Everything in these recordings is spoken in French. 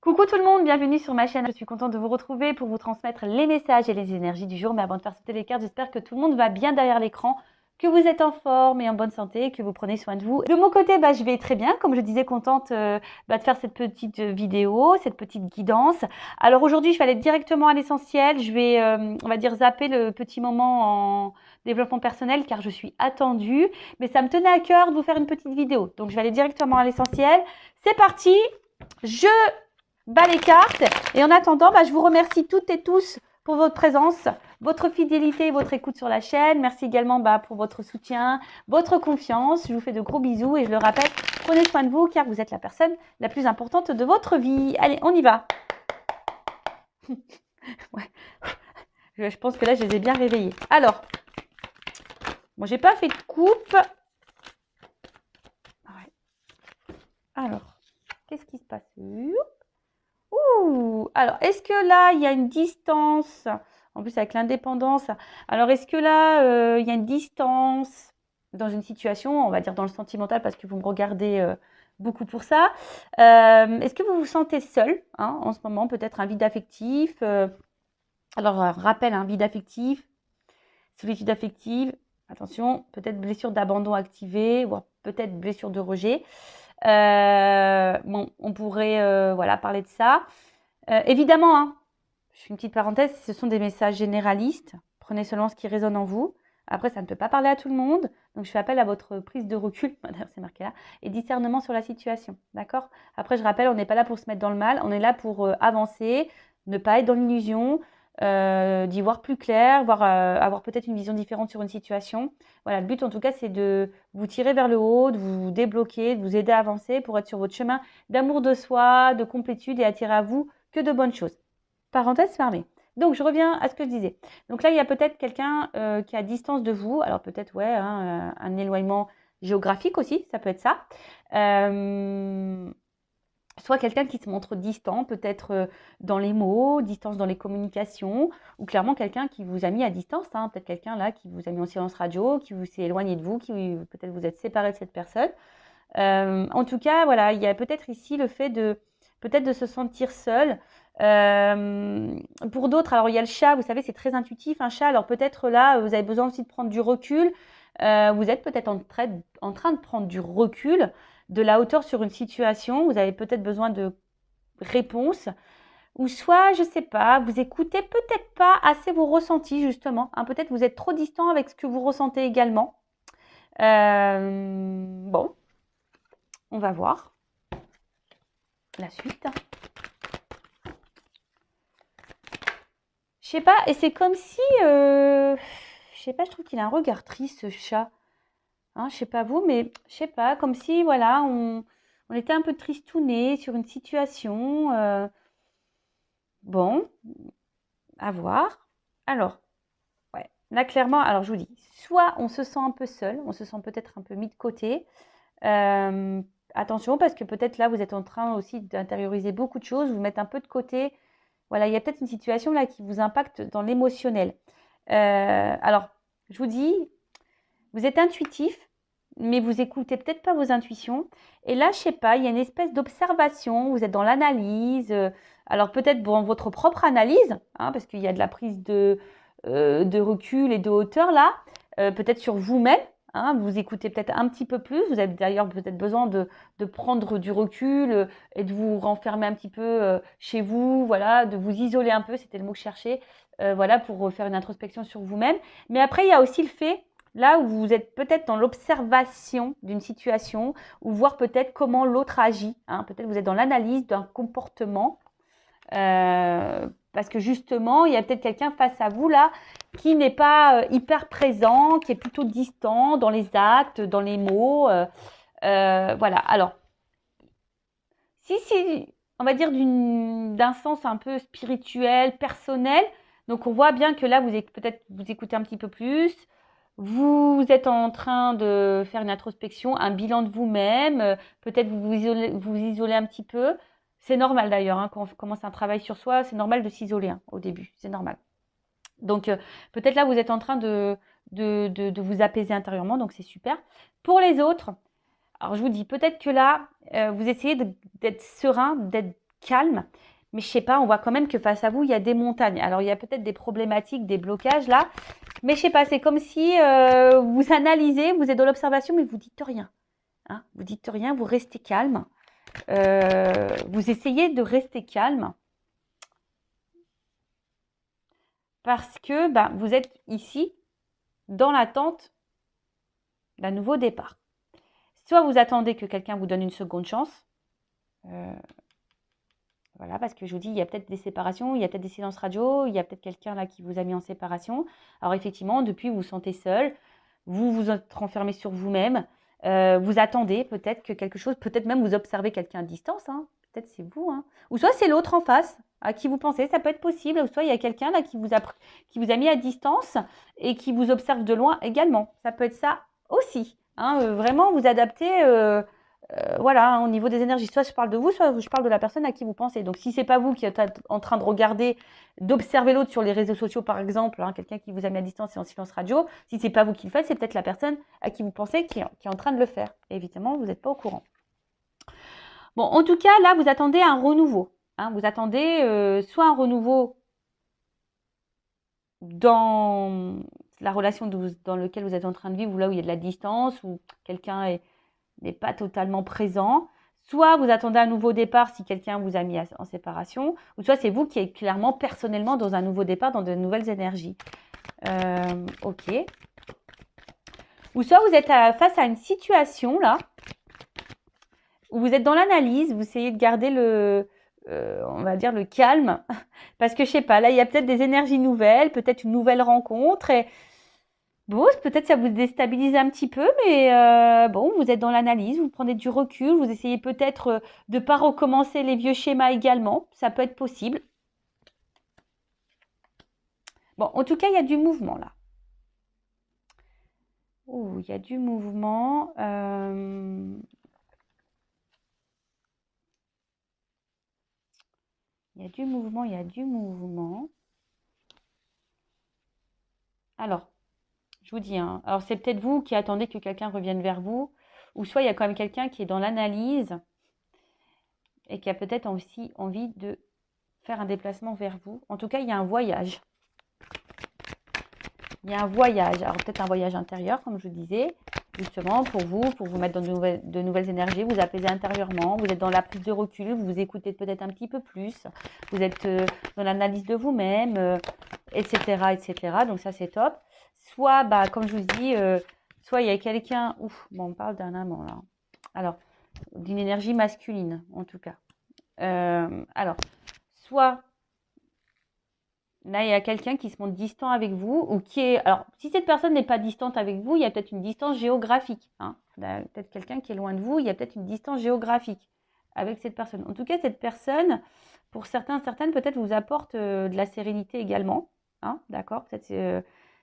Coucou tout le monde, bienvenue sur ma chaîne. Je suis contente de vous retrouver pour vous transmettre les messages et les énergies du jour. Mais avant de faire sauter les cartes, j'espère que tout le monde va bien derrière l'écran, que vous êtes en forme et en bonne santé, que vous prenez soin de vous. De mon côté, je vais très bien. Comme je disais, contente de faire cette petite vidéo, cette petite guidance. Alors aujourd'hui, je vais aller directement à l'essentiel. Je vais, on va dire, zapper le petit moment en développement personnel car je suis attendue. Mais ça me tenait à cœur de vous faire une petite vidéo. Donc je vais aller directement à l'essentiel. C'est parti. Je bats les cartes et en attendant, je vous remercie toutes et tous pour votre présence, votre fidélité et votre écoute sur la chaîne. Merci également pour votre soutien, votre confiance. Je vous fais de gros bisous et je le rappelle, prenez soin de vous car vous êtes la personne la plus importante de votre vie. Allez, on y va. Ouais. Je pense que là, je les ai bien réveillés. Alors, bon, j'ai pas fait de coupe. Ouais. Alors, qu'est-ce qui se passe? Ouh, alors, est-ce que là, il y a une distance? En plus, avec l'indépendance. Alors, est-ce que là, il y a une distance dans une situation, on va dire dans le sentimental, parce que vous me regardez beaucoup pour ça. Est-ce que vous vous sentez seul en ce moment? Peut-être un vide affectif. Alors, rappel, un vide affectif, solitude affective. Attention, peut-être blessure d'abandon activée, voire peut-être blessure de rejet. Bon, on pourrait parler de ça. Évidemment, je fais une petite parenthèse, ce sont des messages généralistes. Prenez seulement ce qui résonne en vous. Après, ça ne peut pas parler à tout le monde. Donc, je fais appel à votre prise de recul, c'est marqué là, et discernement sur la situation. D'accord? Après, je rappelle, on n'est pas là pour se mettre dans le mal. On est là pour avancer, ne pas être dans l'illusion, d'y voir plus clair, avoir peut-être une vision différente sur une situation. Voilà, le but en tout cas, c'est de vous tirer vers le haut, de vous débloquer, de vous aider à avancer pour être sur votre chemin d'amour de soi, de complétude et attirer à vous que de bonnes choses. Parenthèse fermée. Donc, je reviens à ce que je disais. Donc là, il y a peut-être quelqu'un qui est à distance de vous. Alors peut-être, un éloignement géographique aussi, ça peut être ça. Soit quelqu'un qui se montre distant, peut-être dans les mots, distance dans les communications, ou clairement quelqu'un qui vous a mis à distance, peut-être quelqu'un là qui vous a mis en silence radio, qui vous s'est éloigné de vous, qui peut-être vous êtes séparé de cette personne. En tout cas, voilà, il y a peut-être ici le fait de peut-être de se sentir seul. Pour d'autres, alors il y a le chat, vous savez, c'est très intuitif, un chat. Alors peut-être là, vous avez besoin aussi de prendre du recul. Vous êtes peut-être en train de prendre du recul, de la hauteur sur une situation. Vous avez peut-être besoin de réponses. Ou soit, je sais pas, vous écoutez peut-être pas assez vos ressentis, justement. Peut-être vous êtes trop distant avec ce que vous ressentez également. Bon, on va voir la suite. Je sais pas, et c'est comme si, je sais pas, je trouve qu'il a un regard triste, ce chat. Je sais pas vous, mais je sais pas, comme si, voilà, on était un peu tristouné sur une situation. Bon, à voir. Alors, ouais, là, clairement, alors je vous dis, soit on se sent un peu seul, on se sent peut-être un peu mis de côté. Attention, parce que peut-être là, vous êtes en train aussi d'intérioriser beaucoup de choses, vous mettre un peu de côté. Voilà, il y a peut-être une situation là qui vous impacte dans l'émotionnel. Alors, je vous dis, vous êtes intuitif, mais vous écoutez peut-être pas vos intuitions. Et là, je sais pas, il y a une espèce d'observation, vous êtes dans l'analyse. Alors peut-être dans votre propre analyse, parce qu'il y a de la prise de recul et de hauteur là, peut-être sur vous-même. Vous écoutez peut-être un petit peu plus. Vous avez d'ailleurs peut-être besoin de prendre du recul et de vous renfermer un petit peu chez vous, voilà, de vous isoler un peu, c'était le mot que je cherchais, voilà, pour faire une introspection sur vous-même. Mais après, il y a aussi le fait, là où vous êtes peut-être dans l'observation d'une situation, ou voir peut-être comment l'autre agit. Peut-être vous êtes dans l'analyse d'un comportement, parce que justement, il y a peut-être quelqu'un face à vous là qui n'est pas hyper présent, qui est plutôt distant dans les actes, dans les mots. Voilà. Alors, si on va dire d'un sens un peu spirituel, personnel, donc on voit bien que là, peut-être vous écoutez un petit peu plus, vous êtes en train de faire une introspection, un bilan de vous-même, peut-être vous isolez un petit peu. C'est normal d'ailleurs, quand on commence un travail sur soi, c'est normal de s'isoler au début, c'est normal. Donc peut-être là, vous êtes en train de vous apaiser intérieurement, donc c'est super. Pour les autres, alors je vous dis, peut-être que là, vous essayez d'être serein, d'être calme. Mais je sais pas, on voit quand même que face à vous, il y a des montagnes. Alors, il y a peut-être des problématiques, des blocages là. Mais je sais pas, c'est comme si vous analysez, vous êtes dans l'observation, mais vous dites rien. Hein, vous dites rien, vous restez calme. Vous essayez de rester calme. Parce que vous êtes ici dans l'attente d'un nouveau départ. Soit vous attendez que quelqu'un vous donne une seconde chance. Voilà, parce que je vous dis, il y a peut-être des séparations, il y a peut-être des silences radio, il y a peut-être quelqu'un là qui vous a mis en séparation. Alors effectivement, depuis, vous vous sentez seul, vous vous êtes renfermé sur vous-même, vous attendez peut-être que quelque chose, peut-être même vous observez quelqu'un à distance, hein. Peut-être c'est vous, hein. Ou soit c'est l'autre en face à qui vous pensez, ça peut être possible. Ou soit il y a quelqu'un là qui vous a mis à distance et qui vous observe de loin également. Ça peut être ça aussi, hein. Vraiment vous adapter. Voilà, hein, au niveau des énergies, soit je parle de vous, soit je parle de la personne à qui vous pensez. Donc, si c'est pas vous qui êtes en train de regarder, d'observer l'autre sur les réseaux sociaux, par exemple, hein, quelqu'un qui vous a mis à distance et en silence radio, si c'est pas vous qui le faites, c'est peut-être la personne à qui vous pensez qui est en train de le faire. Et évidemment, vous n'êtes pas au courant. Bon, en tout cas, là, vous attendez un renouveau. Hein, vous attendez soit un renouveau dans la relation dans laquelle vous êtes en train de vivre, ou là où il y a de la distance, où quelqu'un n'est pas totalement présent. Soit vous attendez un nouveau départ si quelqu'un vous a mis en séparation, ou soit c'est vous qui êtes clairement, personnellement, dans un nouveau départ, dans de nouvelles énergies. Ok. Ou soit vous êtes face à une situation, là, où vous êtes dans l'analyse, vous essayez de garder on va dire, le calme, parce que, je sais pas, là, il y a peut-être des énergies nouvelles, peut-être une nouvelle rencontre, et bon, peut-être ça vous déstabilise un petit peu, mais bon, vous êtes dans l'analyse, vous prenez du recul, vous essayez peut-être de ne pas recommencer les vieux schémas également, ça peut être possible. Bon, en tout cas, il y a du mouvement là. Ouh, il y a du mouvement. Il y a du mouvement, il y a du mouvement. Alors, je vous dis, hein, alors c'est peut-être vous qui attendez que quelqu'un revienne vers vous, ou soit il y a quand même quelqu'un qui est dans l'analyse et qui a peut-être aussi envie de faire un déplacement vers vous. En tout cas, il y a un voyage. Il y a un voyage. Alors peut-être un voyage intérieur, comme je vous disais, justement pour vous mettre dans de nouvelles énergies, vous apaiser intérieurement, vous êtes dans la prise de recul, vous vous écoutez peut-être un petit peu plus, vous êtes dans l'analyse de vous-même, etc., etc. Donc ça, c'est top. Soit, comme je vous dis, soit il y a quelqu'un, on parle d'un amant là. Alors, d'une énergie masculine, en tout cas. Alors, soit là, il y a quelqu'un qui se montre distant avec vous ou qui est... Alors, si cette personne n'est pas distante avec vous, il y a peut-être une distance géographique. Hein. Peut-être quelqu'un qui est loin de vous, il y a peut-être une distance géographique avec cette personne. En tout cas, cette personne, pour certaines, peut-être vous apporte de la sérénité également. Hein, d'accord? Peut-être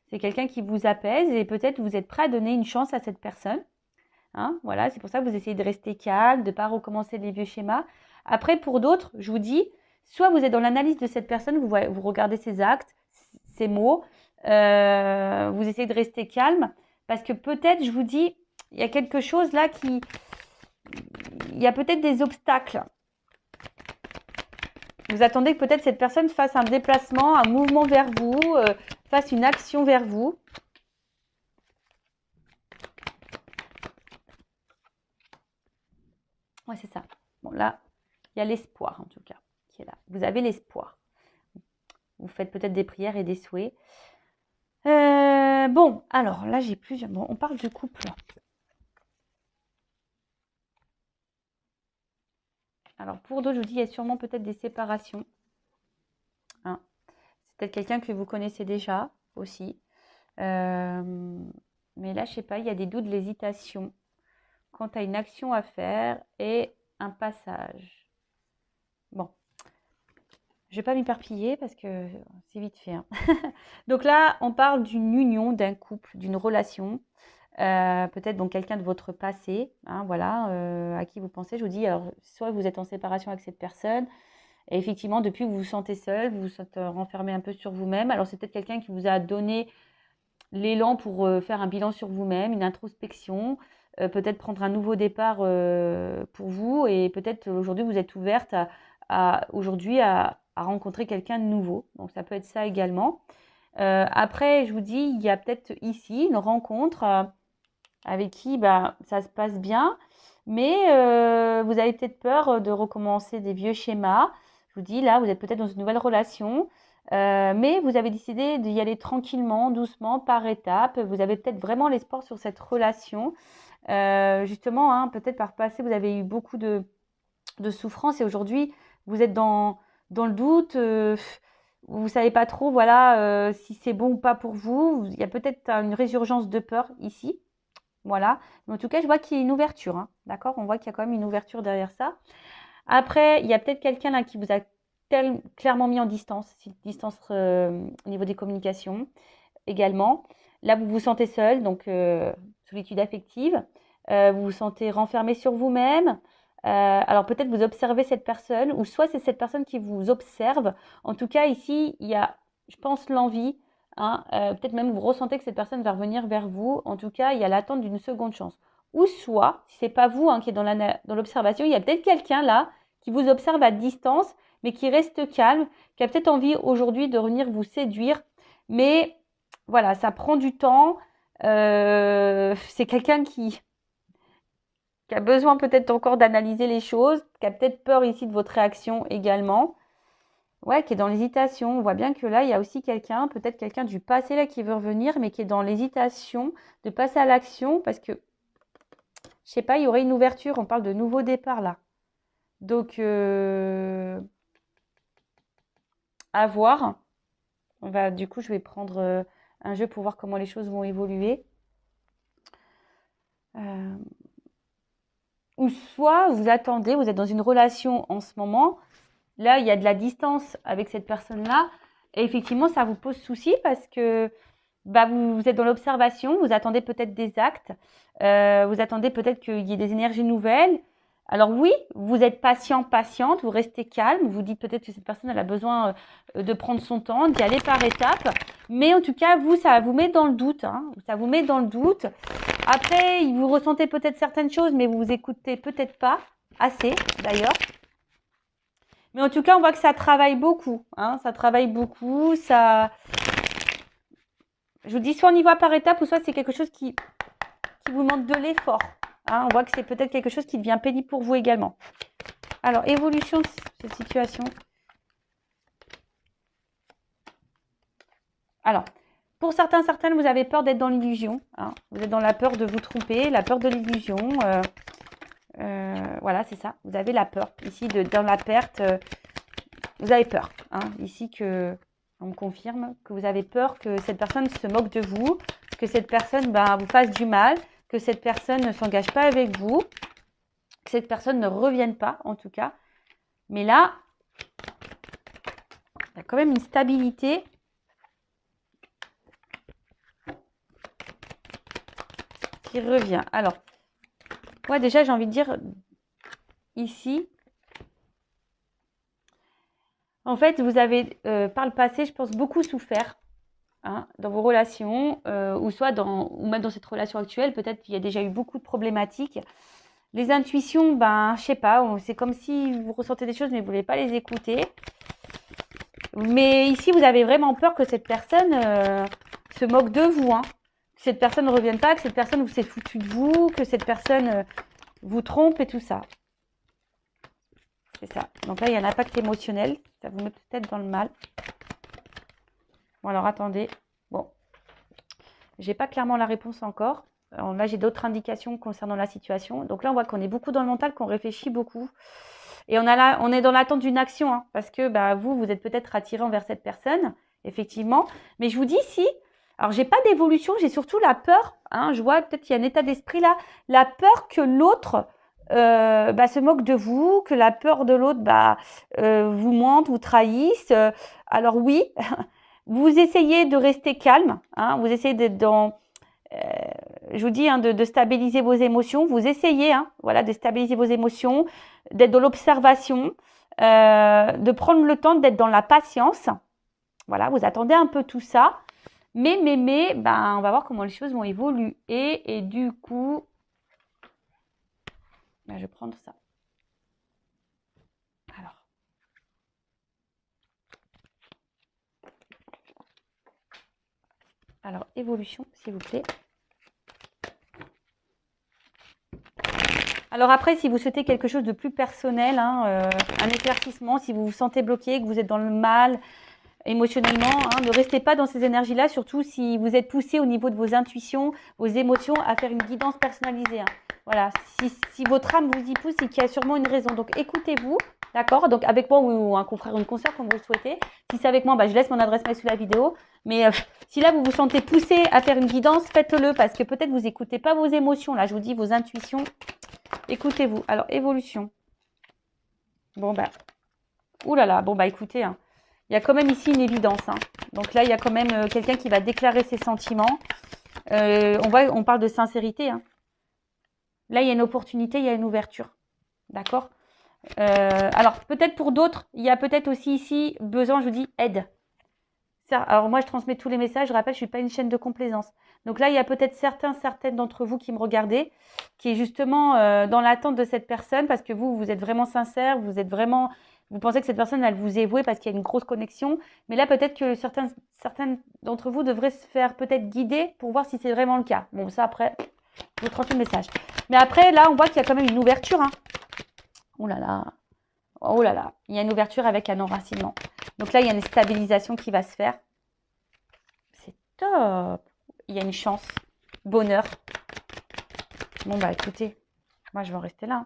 c'est quelqu'un qui vous apaise et peut-être vous êtes prêt à donner une chance à cette personne. Hein, voilà, c'est pour ça que vous essayez de rester calme, de ne pas recommencer les vieux schémas. Après, pour d'autres, je vous dis, soit vous êtes dans l'analyse de cette personne, vous regardez ses actes, ses mots, vous essayez de rester calme, parce que peut-être, je vous dis, il y a quelque chose là il y a peut-être des obstacles. Vous attendez que peut-être cette personne fasse un déplacement, un mouvement vers vous, fasse une action vers vous. Ouais, c'est ça. Bon, là, il y a l'espoir, en tout cas, qui est là. Vous avez l'espoir. Vous faites peut-être des prières et des souhaits. Bon, alors là, j'ai plusieurs... Bon, on parle du couple. Alors, pour d'autres, je vous dis, il y a sûrement peut-être des séparations. Hein. C'est peut-être quelqu'un que vous connaissez déjà aussi. Mais là, je sais pas, il y a des doutes, de l'hésitation quant à une action à faire et un passage. Bon, je ne vais pas m'éparpiller parce que c'est vite fait. Hein. Donc là, on parle d'une union, d'un couple, d'une relation. Peut-être donc quelqu'un de votre passé, hein, voilà, à qui vous pensez. Je vous dis, alors, soit vous êtes en séparation avec cette personne, et effectivement, depuis, vous vous sentez seul, vous vous êtes renfermé un peu sur vous-même. Alors, c'est peut-être quelqu'un qui vous a donné l'élan pour faire un bilan sur vous-même, une introspection, peut-être prendre un nouveau départ pour vous, et peut-être aujourd'hui, vous êtes ouverte aujourd'hui à rencontrer quelqu'un de nouveau. Donc, ça peut être ça également. Après, je vous dis, il y a peut-être ici une rencontre avec qui ça se passe bien, mais vous avez peut-être peur de recommencer des vieux schémas. Je vous dis, là, vous êtes peut-être dans une nouvelle relation, mais vous avez décidé d'y aller tranquillement, doucement, par étapes. Vous avez peut-être vraiment l'espoir sur cette relation. Justement, hein, peut-être par passé, vous avez eu beaucoup de souffrance et aujourd'hui, vous êtes dans le doute. Vous savez pas trop, voilà, si c'est bon ou pas pour vous. Il y a peut-être une résurgence de peur ici. Voilà. Mais en tout cas, je vois qu'il y a une ouverture, hein. D'accord? On voit qu'il y a quand même une ouverture derrière ça. Après, il y a peut-être quelqu'un là qui vous a clairement mis en distance, distance au niveau des communications également. Là, vous vous sentez seul, donc solitude affective. Vous vous sentez renfermé sur vous-même. Alors peut-être vous observez cette personne, ou soit c'est cette personne qui vous observe. En tout cas, ici, il y a, je pense, l'envie. Hein, peut-être même vous ressentez que cette personne va revenir vers vous. En tout cas, il y a l'attente d'une seconde chance. Ou soit, si c'est pas vous qui êtes dans l'observation, il y a peut-être quelqu'un là qui vous observe à distance, mais qui reste calme, qui a peut-être envie aujourd'hui de venir vous séduire. Mais voilà, ça prend du temps. C'est quelqu'un qui a besoin peut-être encore d'analyser les choses, qui a peut-être peur ici de votre réaction également. Ouais, qui est dans l'hésitation. On voit bien que là, il y a aussi quelqu'un, peut-être quelqu'un du passé là qui veut revenir, mais qui est dans l'hésitation de passer à l'action parce que, je sais pas, il y aurait une ouverture. On parle de nouveau départ là. Donc, à voir. Du coup, je vais prendre un jeu pour voir comment les choses vont évoluer. Ou soit vous attendez, vous êtes dans une relation en ce moment, là il y a de la distance avec cette personne-là, et effectivement ça vous pose souci parce que vous êtes dans l'observation, vous attendez peut-être des actes, vous attendez peut-être qu'il y ait des énergies nouvelles. Alors oui, vous êtes patient, patiente, vous restez calme, vous dites peut-être que cette personne elle a besoin de prendre son temps, d'y aller par étapes, mais en tout cas vous, ça vous met dans le doute, hein, ça vous met dans le doute. Après, vous ressentez peut-être certaines choses, mais vous vous écoutez peut-être pas assez d'ailleurs. Mais en tout cas, on voit que ça travaille beaucoup, hein, ça travaille beaucoup, ça. Je vous dis, soit on y va par étapes, ou soit c'est quelque chose qui vous demande de l'effort. Hein. On voit que c'est peut-être quelque chose qui devient pénible pour vous également. Alors, évolution de cette situation. Alors, pour certaines, vous avez peur d'être dans l'illusion. Hein. Vous êtes dans la peur de vous tromper, la peur de l'illusion. Voilà, c'est ça. Vous avez la peur. Ici, dans la perte, vous avez peur. Hein. Ici, on me confirme que vous avez peur que cette personne se moque de vous, que cette personne vous fasse du mal, que cette personne ne s'engage pas avec vous, que cette personne ne revienne pas, en tout cas. Mais là, il y a quand même une stabilité. Qui revient. Alors, moi déjà, j'ai envie de dire ici, en fait, vous avez par le passé, je pense, beaucoup souffert hein, dans vos relations, ou même dans cette relation actuelle. Peut-être qu'il y a déjà eu beaucoup de problématiques. Les intuitions, je sais pas, c'est comme si vous ressentez des choses, mais vous ne voulez pas les écouter. Mais ici, vous avez vraiment peur que cette personne se moque de vous, hein. Que cette personne ne revienne pas, que cette personne vous s'est foutu de vous, que cette personne vous trompe et tout ça. C'est ça. Donc là, il y a un impact émotionnel. Ça vous met peut-être dans le mal. Bon, alors attendez. Bon, j'ai pas clairement la réponse encore. Alors, là, j'ai d'autres indications concernant la situation. Donc là, on voit qu'on est beaucoup dans le mental, qu'on réfléchit beaucoup. Et on est dans l'attente d'une action, hein, parce que vous êtes peut-être attiré envers cette personne, effectivement. Mais je vous dis si, alors j'ai pas d'évolution, j'ai surtout la peur. Hein, je vois peut-être qu'il y a un état d'esprit là, la peur que l'autre se moque de vous, que la peur de l'autre vous mente, vous trahisse. Alors oui, vous essayez de rester calme, hein, vous essayez d'être dans je vous dis de stabiliser vos émotions. Vous essayez de stabiliser vos émotions, d'être dans l'observation, de prendre le temps d'être dans la patience. Voilà, vous attendez un peu tout ça. Mais, on va voir comment les choses vont évoluer. Et du coup, je vais prendre ça. Alors, Alors, évolution, s'il vous plaît. Alors après, si vous souhaitez quelque chose de plus personnel, hein, un éclaircissement, si vous vous sentez bloqué, que vous êtes dans le mal émotionnellement, hein, ne restez pas dans ces énergies-là, surtout si vous êtes poussé au niveau de vos intuitions, vos émotions, à faire une guidance personnalisée. Hein. Voilà, si votre âme vous y pousse, c'est qu'il y a sûrement une raison. Donc écoutez-vous, d'accord? Donc avec moi ou un confrère ou une consoeur, comme vous le souhaitez. Si c'est avec moi, bah, je laisse mon adresse mail sous la vidéo. Mais si là, vous vous sentez poussé à faire une guidance, faites-le parce que peut-être vous n'écoutez pas vos émotions. Là, je vous dis vos intuitions. Écoutez-vous. Alors, évolution. Bon, bah. Ouh là là. Bon, bah, écoutez. Hein. Il y a quand même ici une évidence. Hein. Donc là, il y a quand même quelqu'un qui va déclarer ses sentiments. On parle de sincérité. Hein. Là, il y a une opportunité, il y a une ouverture. D'accord? Alors, peut-être pour d'autres, il y a peut-être aussi ici besoin, je vous dis, aide. Alors, moi, je transmets tous les messages. Je rappelle, je ne suis pas une chaîne de complaisance. Donc là, il y a peut-être certaines d'entre vous qui me regardez, qui est justement dans l'attente de cette personne parce que vous êtes vraiment sincère, vous pensez que cette personne, elle vous est vouée parce qu'il y a une grosse connexion. Mais là, peut-être que certains d'entre vous devraient se faire peut-être guider pour voir si c'est vraiment le cas. Bon, ça, après, je vous transmets le message. Mais après, là, on voit qu'il y a quand même une ouverture. Hein. Oh là là. Oh là là. Il y a une ouverture avec un enracinement. Donc là, il y a une stabilisation qui va se faire. C'est top. Il y a une chance. Bonheur. Bon, bah écoutez, moi, je vais en rester là.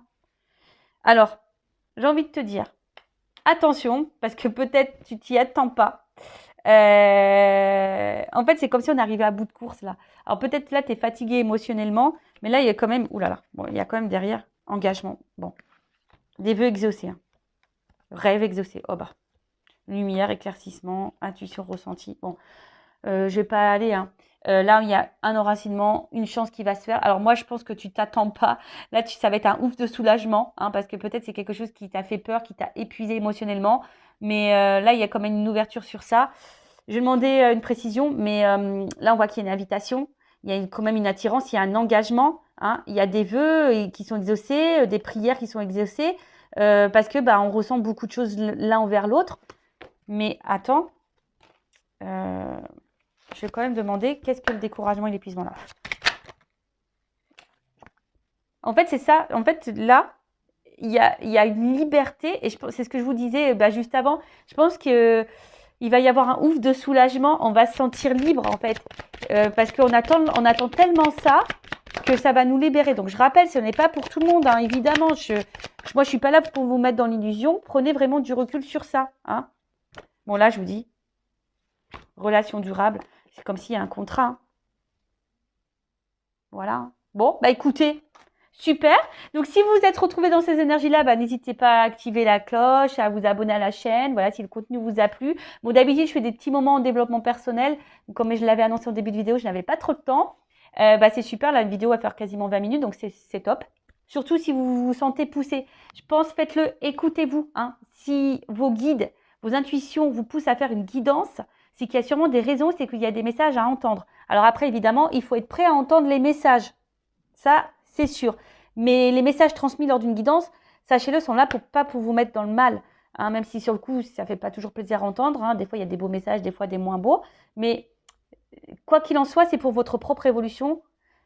Alors, j'ai envie de te dire, attention, parce que peut-être tu t'y attends pas. En fait, c'est comme si on arrivait à bout de course, là. Alors, peut-être là, tu es fatigué émotionnellement, mais là, il y a quand même... Ouh là là. Bon, il y a quand même derrière engagement. Bon. Des vœux exaucés. Hein. Rêve exaucé. Oh bah. Lumière, éclaircissement, intuition ressentie. Bon, je vais pas aller. Hein. Là, il y a un enracinement, une chance qui va se faire. Alors moi, je pense que tu t'attends pas. Là, ça va être un ouf de soulagement, hein, parce que peut-être c'est quelque chose qui t'a fait peur, qui t'a épuisé émotionnellement. Mais là, il y a quand même une ouverture sur ça. Je vais demander une précision, mais là, on voit qu'il y a une invitation. Il y a quand même une attirance, il y a un engagement. Hein. Il y a des vœux qui sont exaucés, des prières qui sont exaucées, parce que on ressent beaucoup de choses l'un envers l'autre. Mais attends, je vais quand même demander qu'est-ce que le découragement et l'épuisement là. En fait, c'est ça. En fait, là, il y a une liberté et c'est ce que je vous disais juste avant. Je pense que il va y avoir un ouf de soulagement. On va se sentir libre en fait, parce qu'on attend tellement ça que ça va nous libérer. Donc, je rappelle, ce n'est pas pour tout le monde, hein, évidemment. Moi, je suis pas là pour vous mettre dans l'illusion. Prenez vraiment du recul sur ça. Hein. Bon, là, je vous dis, relation durable, c'est comme s'il y a un contrat. Hein. Voilà. Bon, écoutez, super. Donc, si vous vous êtes retrouvé dans ces énergies-là, n'hésitez pas à activer la cloche, à vous abonner à la chaîne. Voilà, si le contenu vous a plu. Bon, d'habitude, je fais des petits moments en développement personnel. Comme je l'avais annoncé au début de vidéo, je n'avais pas trop de temps. C'est super, la vidéo va faire quasiment 20 minutes, donc c'est top. Surtout si vous vous sentez poussé. Je pense, faites-le, écoutez-vous. Hein. Si vos guides, vos intuitions vous poussent à faire une guidance, c'est qu'il y a sûrement des raisons, c'est qu'il y a des messages à entendre. Alors après, évidemment, il faut être prêt à entendre les messages. Ça, c'est sûr. Mais les messages transmis lors d'une guidance, sachez-le, sont là pas pour vous mettre dans le mal. Hein, même si sur le coup, ça ne fait pas toujours plaisir à entendre. Hein. Des fois, il y a des beaux messages, des fois des moins beaux. Mais quoi qu'il en soit, c'est pour votre propre évolution,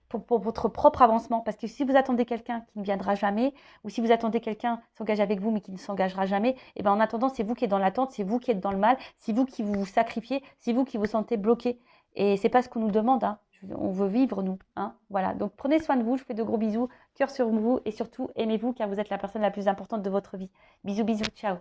pour votre propre avancement. Parce que si vous attendez quelqu'un qui ne viendra jamais, ou si vous attendez quelqu'un qui s'engage avec vous mais qui ne s'engagera jamais, et en attendant, c'est vous qui êtes dans l'attente, c'est vous qui êtes dans le mal, c'est vous qui vous sacrifiez, c'est vous qui vous sentez bloqué. Et c'est pas ce qu'on nous demande. Hein. On veut vivre, nous. Hein. Voilà. Donc, prenez soin de vous. Je vous fais de gros bisous. Cœur sur vous. Et surtout, aimez-vous car vous êtes la personne la plus importante de votre vie. Bisous, bisous. Ciao.